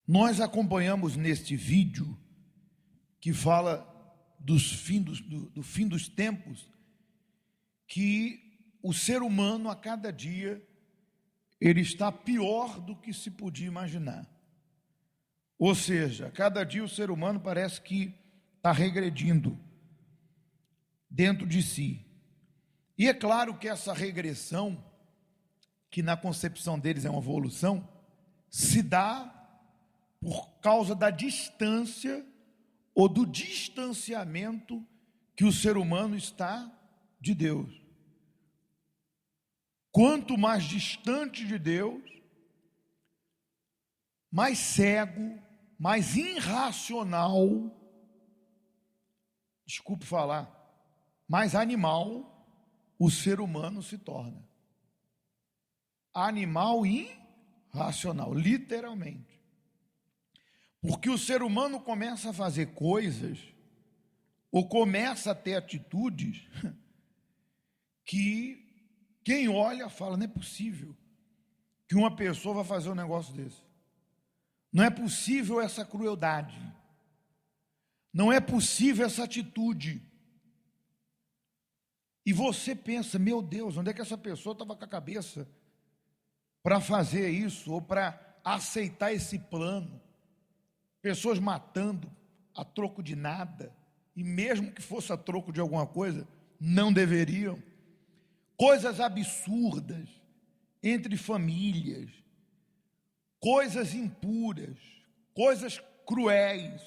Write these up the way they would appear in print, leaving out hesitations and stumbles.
Nós acompanhamos neste vídeo que fala do fim dos tempos, que o ser humano a cada dia ele está pior do que se podia imaginar. Ou seja, a cada dia o ser humano parece que está regredindo dentro de si. E é claro que essa regressão, que na concepção deles é uma evolução, se dá por causa da distância ou do distanciamento que o ser humano está de Deus. Quanto mais distante de Deus, mais cego, mais irracional, desculpe falar, mais animal o ser humano se torna. Animal irracional, literalmente. Porque o ser humano começa a fazer coisas, ou começa a ter atitudes, que quem olha fala, não é possível que uma pessoa vai fazer um negócio desse. Não é possível essa crueldade. Não é possível essa atitude. E você pensa, meu Deus, onde é que essa pessoa estava com a cabeça para fazer isso, ou para aceitar esse plano? Pessoas matando a troco de nada, e mesmo que fosse a troco de alguma coisa, não deveriam. Coisas absurdas entre famílias, coisas impuras, coisas cruéis,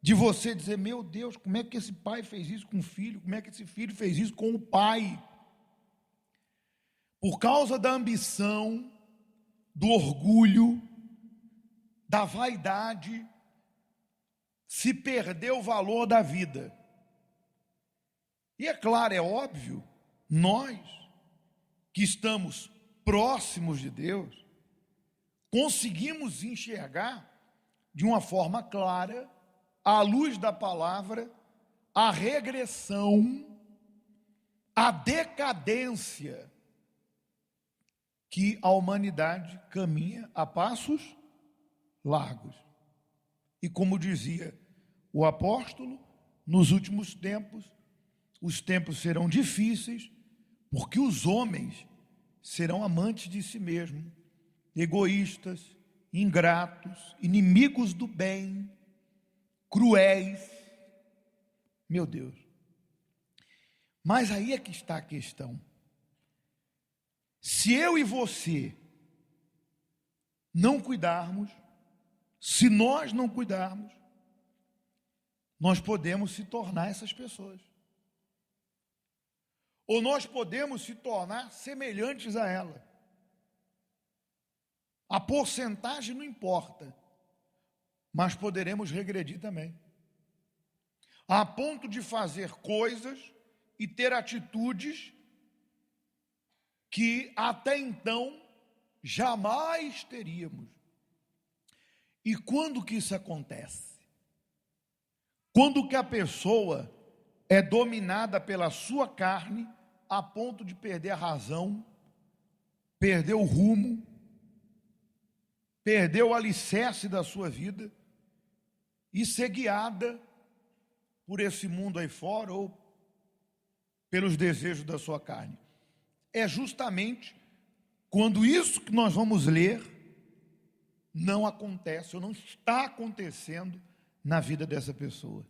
de você dizer, meu Deus, como é que esse pai fez isso com o filho? Como é que esse filho fez isso com o pai? Por causa da ambição, do orgulho, da vaidade, se perdeu o valor da vida. E é claro, é óbvio, nós que estamos próximos de Deus, conseguimos enxergar de uma forma clara, à luz da palavra, a regressão, a decadência que a humanidade caminha a passos largos. E como dizia o apóstolo, nos últimos tempos, os tempos serão difíceis, porque os homens serão amantes de si mesmos, egoístas, ingratos, inimigos do bem, cruéis. Meu Deus. Mas aí é que está a questão. Se eu e você não cuidarmos, se nós não cuidarmos, nós podemos se tornar essas pessoas. Ou nós podemos se tornar semelhantes a ela. A porcentagem não importa, mas poderemos regredir também. A ponto de fazer coisas e ter atitudes que até então jamais teríamos. E quando que isso acontece? Quando que a pessoa é dominada pela sua carne a ponto de perder a razão, perder o rumo, perder o alicerce da sua vida e ser guiada por esse mundo aí fora ou pelos desejos da sua carne. É justamente quando isso que nós vamos ler não acontece ou não está acontecendo na vida dessa pessoa.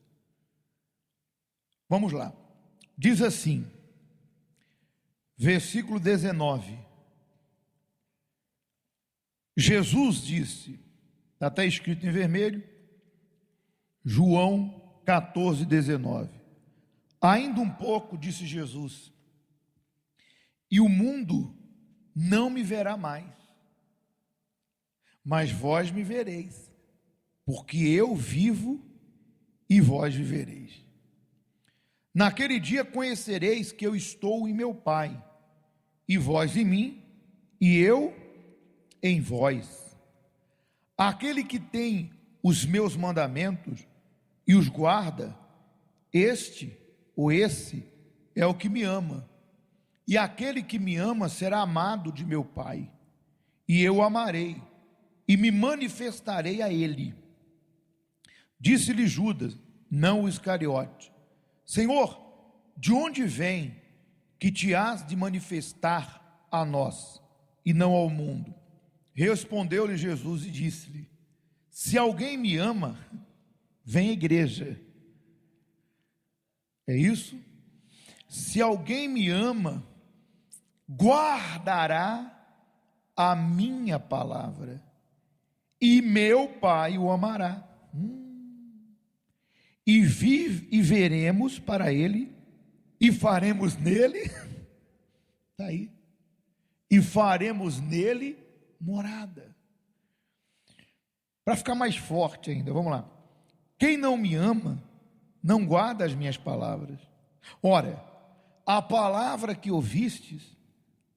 Vamos lá. Diz assim, versículo 19. Jesus disse, está até escrito em vermelho, João 14, 19. Ainda um pouco, disse Jesus, e o mundo não me verá mais, mas vós me vereis, porque eu vivo e vós vivereis. Naquele dia conhecereis que eu estou em meu Pai, e vós em mim, e eu em vós. Aquele que tem os meus mandamentos e os guarda, este ou esse é o que me ama. E aquele que me ama será amado de meu Pai, e eu o amarei e me manifestarei a ele. Disse-lhe Judas, não o Iscariote: Senhor, de onde vem que te has de manifestar a nós e não ao mundo? Respondeu-lhe Jesus e disse-lhe: se alguém me ama, vem à igreja. É isso? Se alguém me ama, guardará a minha palavra, e meu Pai o amará. E veremos para ele, e faremos nele, está aí, e faremos nele morada. Para ficar mais forte ainda, vamos lá. Quem não me ama, não guarda as minhas palavras. Ora, a palavra que ouvistes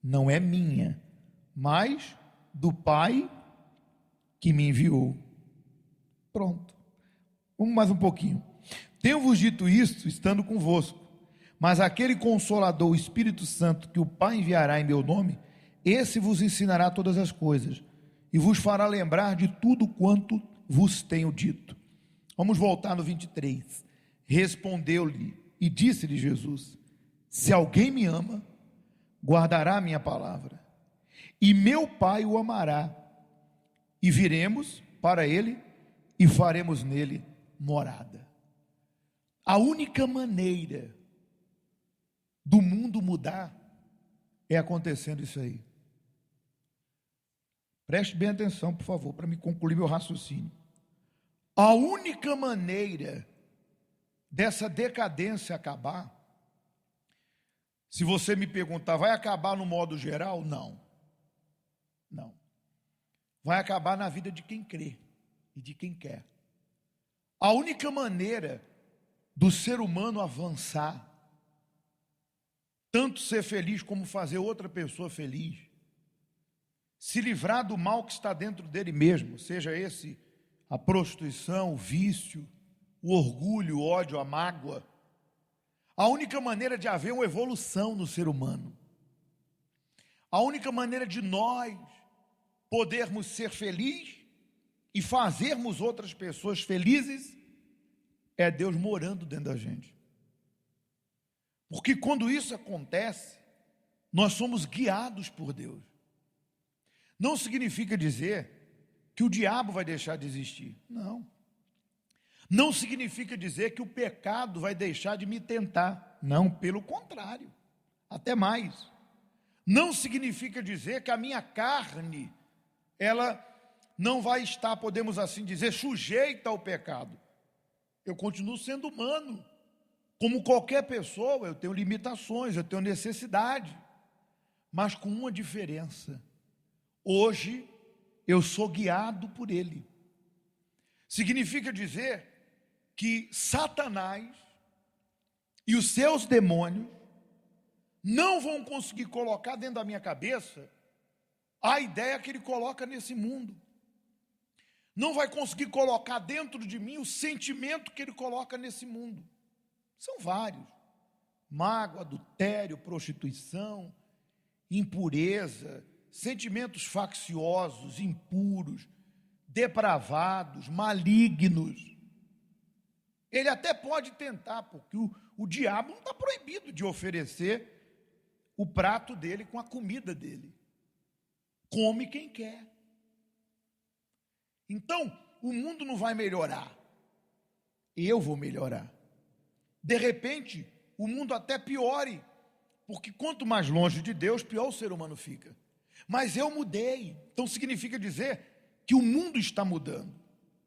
não é minha, mas do Pai que me enviou. Pronto. Vamos mais um pouquinho. Tenho-vos dito isto estando convosco, mas aquele Consolador, o Espírito Santo, que o Pai enviará em meu nome, esse vos ensinará todas as coisas e vos fará lembrar de tudo quanto vos tenho dito. Vamos voltar no 23. Respondeu-lhe e disse-lhe Jesus: se alguém me ama, guardará a minha palavra, e meu Pai o amará, e viremos para ele e faremos nele morada. A única maneira do mundo mudar é acontecendo isso aí. Preste bem atenção, por favor, para me concluir meu raciocínio. A única maneira dessa decadência acabar, se você me perguntar, vai acabar no modo geral? Não. Não. Vai acabar na vida de quem crê e de quem quer. A única maneira do ser humano avançar, tanto ser feliz como fazer outra pessoa feliz, se livrar do mal que está dentro dele mesmo, seja esse a prostituição, o vício, o orgulho, o ódio, a mágoa. A única maneira de haver uma evolução no ser humano, a única maneira de nós podermos ser felizes e fazermos outras pessoas felizes, é Deus morando dentro da gente. Porque quando isso acontece, nós somos guiados por Deus. Não significa dizer que o diabo vai deixar de existir. Não. Não significa dizer que o pecado vai deixar de me tentar. Não, pelo contrário. Até mais. Não significa dizer que a minha carne, ela não vai estar, podemos assim dizer, sujeita ao pecado. Eu continuo sendo humano. Como qualquer pessoa, eu tenho limitações, eu tenho necessidade. Mas com uma diferença. Hoje, eu sou guiado por Ele. Significa dizer que Satanás e os seus demônios não vão conseguir colocar dentro da minha cabeça a ideia que ele coloca nesse mundo. Não vai conseguir colocar dentro de mim o sentimento que ele coloca nesse mundo. São vários: mágoa, adultério, prostituição, impureza, sentimentos facciosos, impuros, depravados, malignos. Ele até pode tentar, porque o diabo não está proibido de oferecer o prato dele com a comida dele. Come quem quer. Então, o mundo não vai melhorar. Eu vou melhorar. De repente, o mundo até piore, porque quanto mais longe de Deus, pior o ser humano fica. Mas eu mudei, então significa dizer que o mundo está mudando,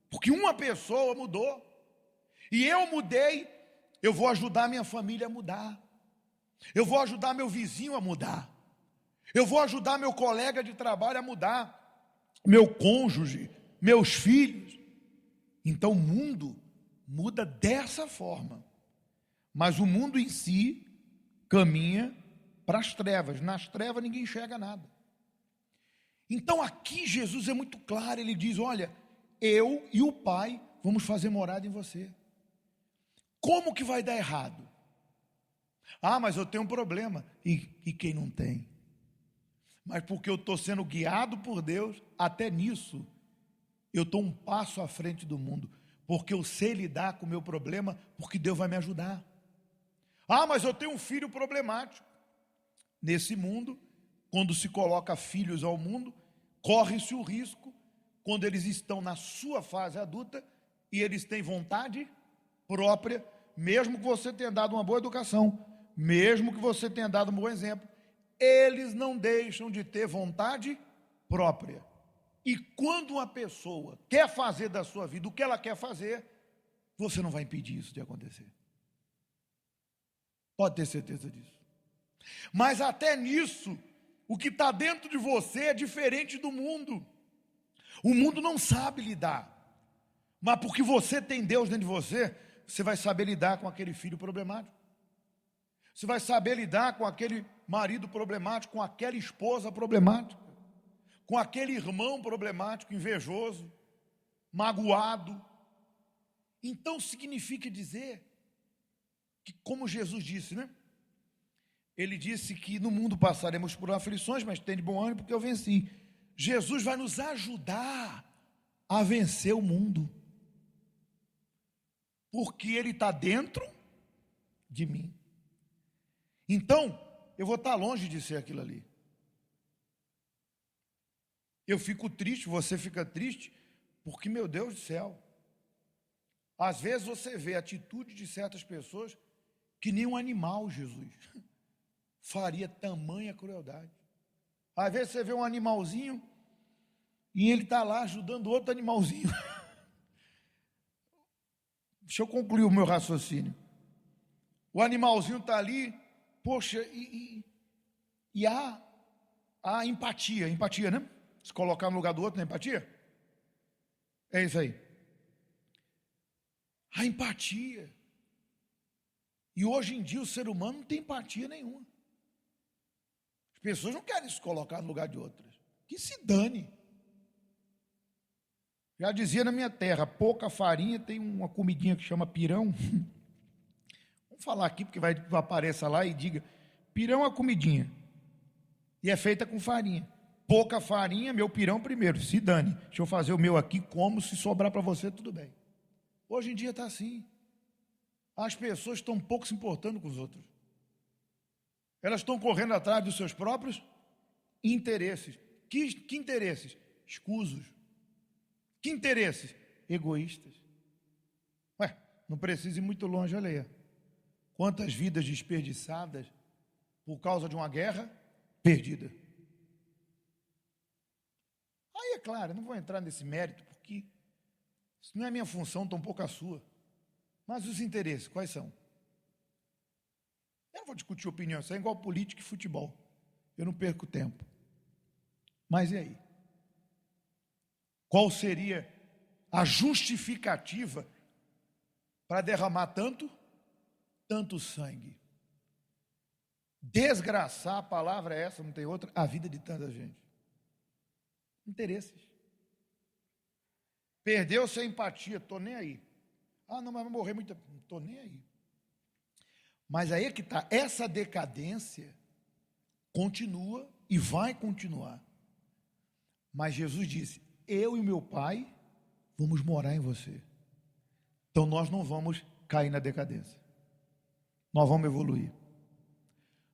porque uma pessoa mudou, e eu mudei. Eu vou ajudar minha família a mudar, eu vou ajudar meu vizinho a mudar, eu vou ajudar meu colega de trabalho a mudar, meu cônjuge, meus filhos. Então o mundo muda dessa forma, mas o mundo em si caminha para as trevas. Nas trevas ninguém enxerga nada. Então aqui Jesus é muito claro, ele diz: olha, eu e o Pai vamos fazer morada em você. Como que vai dar errado? Ah, mas eu tenho um problema. E quem não tem? Mas porque eu estou sendo guiado por Deus, até nisso eu estou um passo à frente do mundo, porque eu sei lidar com o meu problema, porque Deus vai me ajudar. Ah, mas eu tenho um filho problemático. Nesse mundo, quando se coloca filhos ao mundo, corre-se o risco, quando eles estão na sua fase adulta, e eles têm vontade própria, mesmo que você tenha dado uma boa educação, mesmo que você tenha dado um bom exemplo, eles não deixam de ter vontade própria. E quando uma pessoa quer fazer da sua vida o que ela quer fazer, você não vai impedir isso de acontecer. Pode ter certeza disso. Mas até nisso, o que está dentro de você é diferente do mundo. O mundo não sabe lidar. Mas porque você tem Deus dentro de você, você vai saber lidar com aquele filho problemático. Você vai saber lidar com aquele marido problemático, com aquela esposa problemática, com aquele irmão problemático, invejoso, magoado. Então significa dizer que, como Jesus disse, né? Ele disse que no mundo passaremos por aflições, mas tem de bom ânimo porque eu venci. Jesus vai nos ajudar a vencer o mundo, porque Ele está dentro de mim. Então, eu vou estar longe de ser aquilo ali. Eu fico triste, você fica triste, porque, meu Deus do céu, às vezes você vê a atitude de certas pessoas que nem um animal, Jesus, faria tamanha crueldade. Às vezes você vê um animalzinho e ele está lá ajudando outro animalzinho. Deixa eu concluir o meu raciocínio. O animalzinho está ali, poxa, e há empatia, né? Se colocar no lugar do outro, na empatia? É isso aí. A empatia. E hoje em dia o ser humano não tem empatia nenhuma. As pessoas não querem se colocar no lugar de outras. Que se dane. Já dizia na minha terra, pouca farinha, tem uma comidinha que chama pirão. Vamos falar aqui, porque vai aparecer lá e diga, pirão é comidinha. E é feita com farinha. Pouca farinha, meu pirão primeiro, se dane. Deixa eu fazer o meu aqui, como se sobrar para você, tudo bem. Hoje em dia está assim. As pessoas estão um pouco se importando com os outros. Elas estão correndo atrás dos seus próprios interesses. Que interesses? Escusos. Que interesses? Egoístas. Ué, não precisa ir muito longe, olha aí. Quantas vidas desperdiçadas por causa de uma guerra perdida. Aí, é claro, eu não vou entrar nesse mérito, porque isso não é minha função, tampouco a sua. Mas os interesses, quais são? Eu não vou discutir opinião, isso é igual política e futebol. Eu não perco tempo. Mas e aí? Qual seria a justificativa para derramar tanto sangue? Desgraçar, a palavra é essa, não tem outra, a vida de tanta gente. Interesses. Perdeu-se a empatia, estou nem aí. Ah, não, mas vai morrer muito. Não estou nem aí. Mas aí é que está, essa decadência continua e vai continuar. Mas Jesus disse, eu e meu Pai vamos morar em você. Então nós não vamos cair na decadência. Nós vamos evoluir.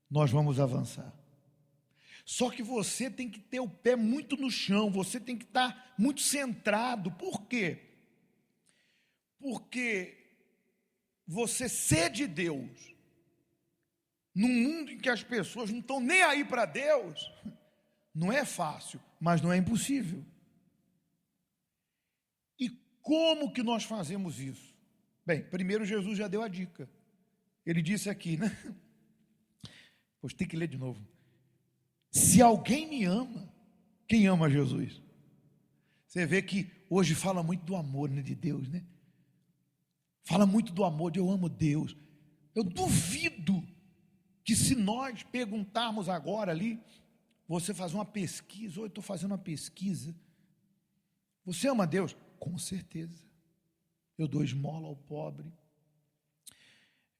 Nós vamos avançar. Só que você tem que ter o pé muito no chão, você tem que estar muito centrado. Por quê? Porque você ser de Deus, num mundo em que as pessoas não estão nem aí para Deus, não é fácil, mas não é impossível. E como que nós fazemos isso? Bem, primeiro Jesus já deu a dica. Ele disse aqui, né? Pois tem que ler de novo. Se alguém me ama, quem ama Jesus? Você vê que hoje fala muito do amor, né, de Deus, né? Fala muito do amor, de eu amo Deus. Eu duvido que se nós perguntarmos agora ali, você fazer uma pesquisa, ou eu estou fazendo uma pesquisa, você ama Deus? Com certeza. Eu dou esmola ao pobre.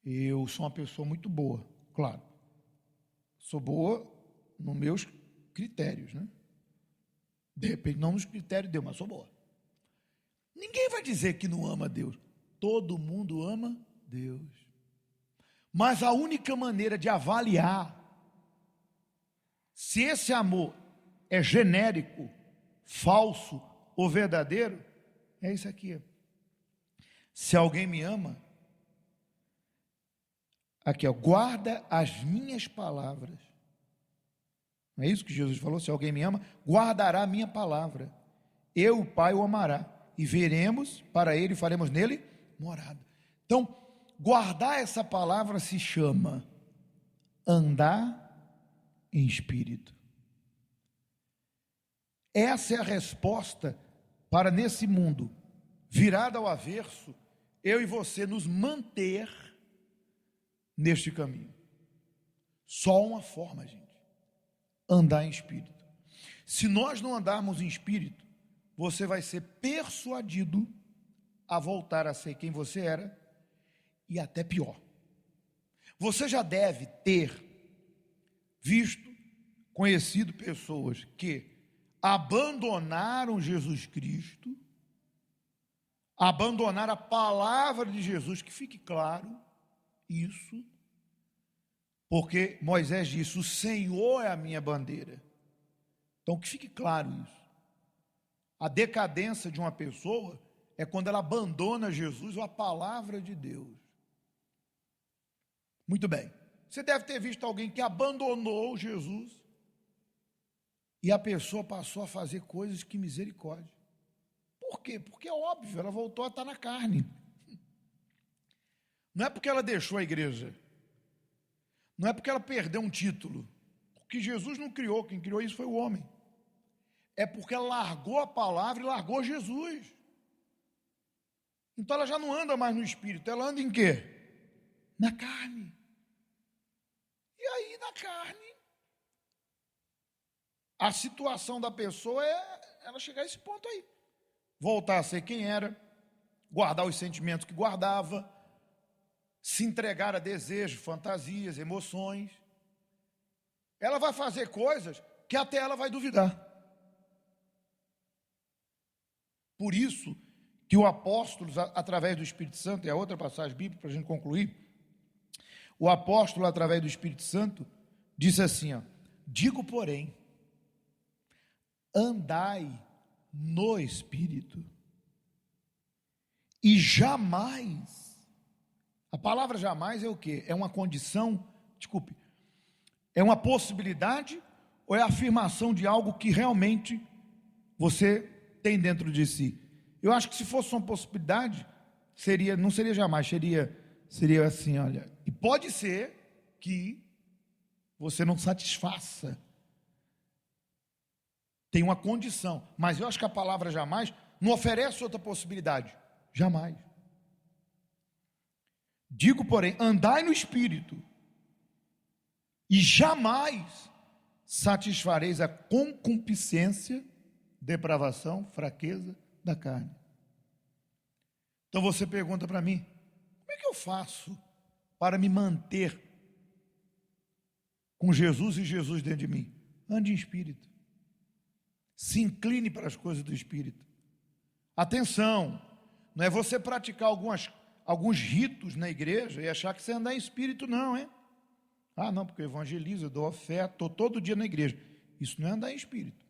Eu sou uma pessoa muito boa, claro. Sou boa nos meus critérios, né? De repente, não nos critérios de Deus, mas sou boa. Ninguém vai dizer que não ama Deus. Todo mundo ama Deus. Mas a única maneira de avaliar se esse amor é genérico, falso ou verdadeiro, é isso aqui. Se alguém me ama, aqui, guarda as minhas palavras. Não é isso que Jesus falou? Se alguém me ama, guardará a minha palavra. Eu, o Pai, o amará. E veremos para ele e faremos nele morada. Então, guardar essa palavra se chama andar em espírito. Essa é a resposta para, nesse mundo virado ao avesso, eu e você nos manter neste caminho. Só uma forma, gente: andar em espírito. Se nós não andarmos em espírito, você vai ser persuadido a voltar a ser quem você era, e até pior. Você já deve ter visto, conhecido pessoas que abandonaram Jesus Cristo, abandonaram a palavra de Jesus, que fique claro isso, porque Moisés disse: o Senhor é a minha bandeira. Então, que fique claro isso. A decadência de uma pessoa é quando ela abandona Jesus ou a palavra de Deus. Muito bem. Você deve ter visto alguém que abandonou Jesus e a pessoa passou a fazer coisas que misericórdia. Por quê? Porque é óbvio, ela voltou a estar na carne. Não é porque ela deixou a igreja. Não é porque ela perdeu um título. Porque Jesus não criou, quem criou isso foi o homem. É porque ela largou a palavra e largou Jesus. Então ela já não anda mais no espírito, ela anda em quê? Na carne. E aí, na carne, a situação da pessoa é ela chegar a esse ponto aí. Voltar a ser quem era, guardar os sentimentos que guardava, se entregar a desejos, fantasias, emoções. Ela vai fazer coisas que até ela vai duvidar. Por isso que o apóstolo, através do Espírito Santo, e a outra passagem bíblica para a gente concluir, o apóstolo, através do Espírito Santo, disse assim, digo, porém, andai no Espírito, e jamais, a palavra jamais é o quê? É uma condição, é uma possibilidade ou é a afirmação de algo que realmente você tem dentro de si? Eu acho que se fosse uma possibilidade, não seria jamais, seria assim, olha, e pode ser que você não satisfaça, tem uma condição, mas eu acho que a palavra jamais não oferece outra possibilidade, jamais. Digo, porém, andai no Espírito, e jamais satisfareis a concupiscência, depravação, fraqueza da carne. Então você pergunta para mim, como é que eu faço para me manter com Jesus e Jesus dentro de mim? Ande em espírito. Se incline para as coisas do espírito. Atenção, não é você praticar alguns ritos na igreja e achar que você anda em espírito, não, hein? Ah, não, porque eu evangelizo, eu dou oferta, estou todo dia na igreja. Isso não é andar em espírito.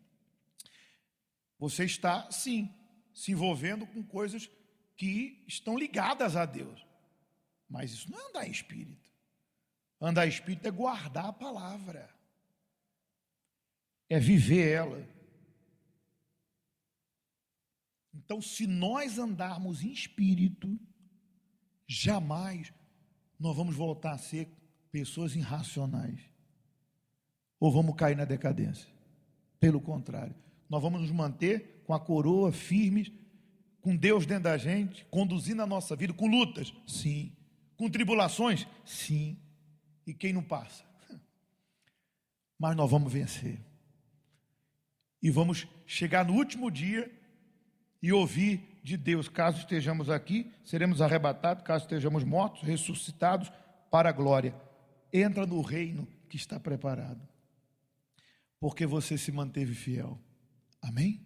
Você está, sim, se envolvendo com coisas que estão ligadas a Deus. Mas isso não é andar em espírito. Andar em espírito é guardar a palavra. É viver ela. Então, se nós andarmos em espírito, jamais nós vamos voltar a ser pessoas irracionais. Ou vamos cair na decadência. Pelo contrário, nós vamos nos manter com a coroa firmes, com Deus dentro da gente, conduzindo a nossa vida, com lutas, sim, com tribulações, sim, e quem não passa? Mas nós vamos vencer, e vamos chegar no último dia, e ouvir de Deus, caso estejamos aqui, seremos arrebatados, caso estejamos mortos, ressuscitados para a glória, entra no reino que está preparado, porque você se manteve fiel, amém?